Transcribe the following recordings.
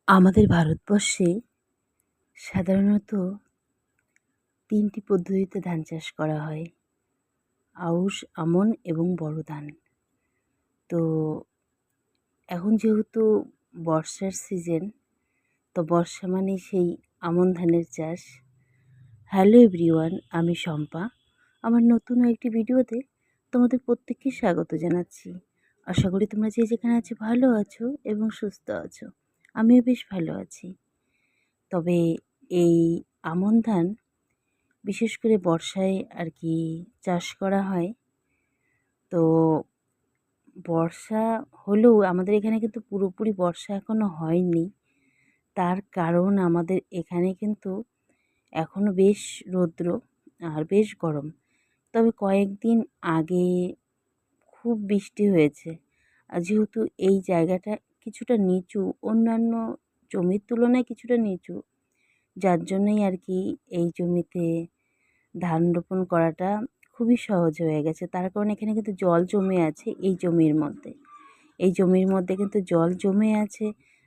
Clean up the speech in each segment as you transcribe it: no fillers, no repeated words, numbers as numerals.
আমাদের ভারতবর্ষে সাধারণত ৩টি পদ্ধতিতে ধান চাষ করা হয়। আউশ, আমন এবং বোরো ধান। তো এখন যেহেতু বর্ষার সিজন, তো বর্ষা মানেই সেই আমন ধানের চাষ। হ্যালো এভরিওয়ান, আমি শম্পা। আমার নতুন একটি ভিডিওতে তোমাদের প্রত্যেককে স্বাগত জানাচ্ছি। আশা করি তোমরা যে যেখানে আছো ভালো আছো এবং সুস্থ আছো। আমিও বেশ ভালো আছি। তবে এই আমন ধান বিশেষ করে বর্ষায় আর কি চাষ করা হয়। তো বর্ষা হলেও আমাদের এখানে কিন্তু পুরোপুরি বর্ষা এখনও হয়নি। তার কারণ আমাদের এখানে কিন্তু এখনও বেশ রৌদ্র আর বেশ গরম। তবে কয়েকদিন আগে খুব বৃষ্টি হয়েছে। আর যেহেতু এই জায়গাটা কিছুটা নিচু, অন্যান্য জমির তুলনায় কিছুটা নিচু, যার জন্যই আর কি এই জমিতে ধান রোপণ করাটা খুবই সহজ হয়ে গেছে। তার কারণ এখানে কিন্তু জল জমে আছে এই জমির মধ্যে। এই জমির মধ্যে কিন্তু জল জমে আছে,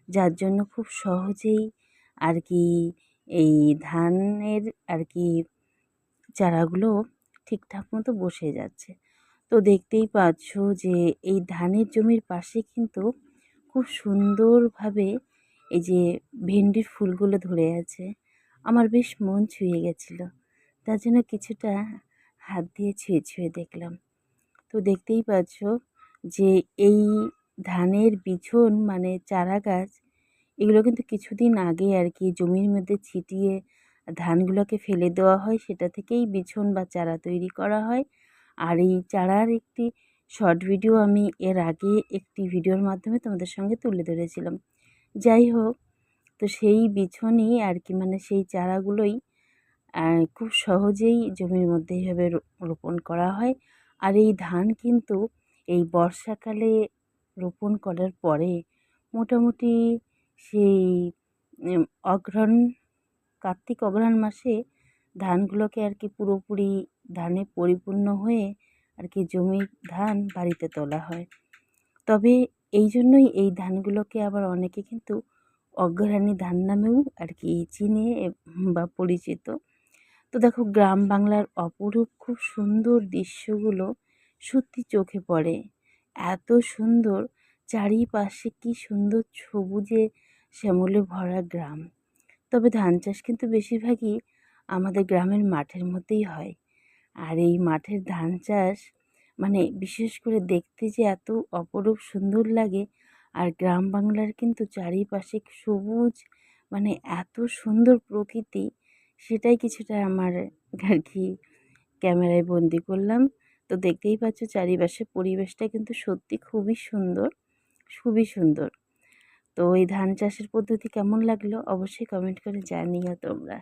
যার জন্য খুব সহজেই আর কি এই ধানের আর কি চারাগুলো ঠিকঠাক মতো বসে যাচ্ছে। তো দেখতেই পাচ্ছ যে এই ধানের জমির পাশে কিন্তু খুব সুন্দরভাবে এই যে ভেন্ডির ফুলগুলো ধরে আছে। আমার বেশ মন ছুঁয়ে গেছিলো। তার জন্য কিছুটা হাত দিয়ে ছুঁয়ে ছুঁয়ে দেখলাম। তো দেখতেই পাচ্ছ যে এই ধানের বিছন মানে চারা গাছ, এগুলো কিন্তু কিছুদিন আগে আর কি জমির মধ্যে ছিটিয়ে ধানগুলোকে ফেলে দেওয়া হয়, সেটা থেকেই বিছন বা চারা তৈরি করা হয়। আর এই চারার একটি শর্ট ভিডিও আমি এর আগে একটি ভিডিওর মাধ্যমে তোমাদের সঙ্গে তুলে ধরেছিলাম। যাই হোক, তো সেই বিছনই আর কি মানে সেই চারাগুলোই খুব সহজেই জমির মধ্যে এইভাবে রোপণ করা হয়। আর এই ধান কিন্তু এই বর্ষাকালে রোপণ করার পরে মোটামুটি সেই অঘ্রাণ, কার্তিক অঘ্রাণ মাসে ধানগুলোকে আর কি পুরোপুরি ধানে পরিপূর্ণ হয়ে আর কি জমির ধান বাড়িতে তোলা হয়। তবে এই জন্যই এই ধানগুলোকে আবার অনেকে কিন্তু অগ্রহায়ণী ধান নামেও আর কি চিনে বা পরিচিত। তো দেখো, গ্রাম বাংলার অপরূপ খুব সুন্দর দৃশ্যগুলো সত্যি চোখে পড়ে। এত সুন্দর, চারিপাশে কি সুন্দর সবুজে শ্যামলে ভরা গ্রাম। তবে ধান চাষ কিন্তু বেশিরভাগই আমাদের গ্রামের মাঠের মধ্যেই হয়। আর এই মাঠের ধান চাষ মানে বিশেষ করে দেখতে যে এত অপরূপ সুন্দর লাগে। আর গ্রাম বাংলার কিন্তু চারিপাশে সবুজ, মানে এত সুন্দর প্রকৃতি, সেটাই কিছুটা আমার আর কি ক্যামেরায় বন্দি করলাম। তো দেখতেই পাচ্ছ চারিপাশে পরিবেশটা কিন্তু সত্যি খুবই সুন্দর, খুবই সুন্দর। তো এই ধান চাষের পদ্ধতি কেমন লাগলো অবশ্যই কমেন্ট করে জানিও তোমরা।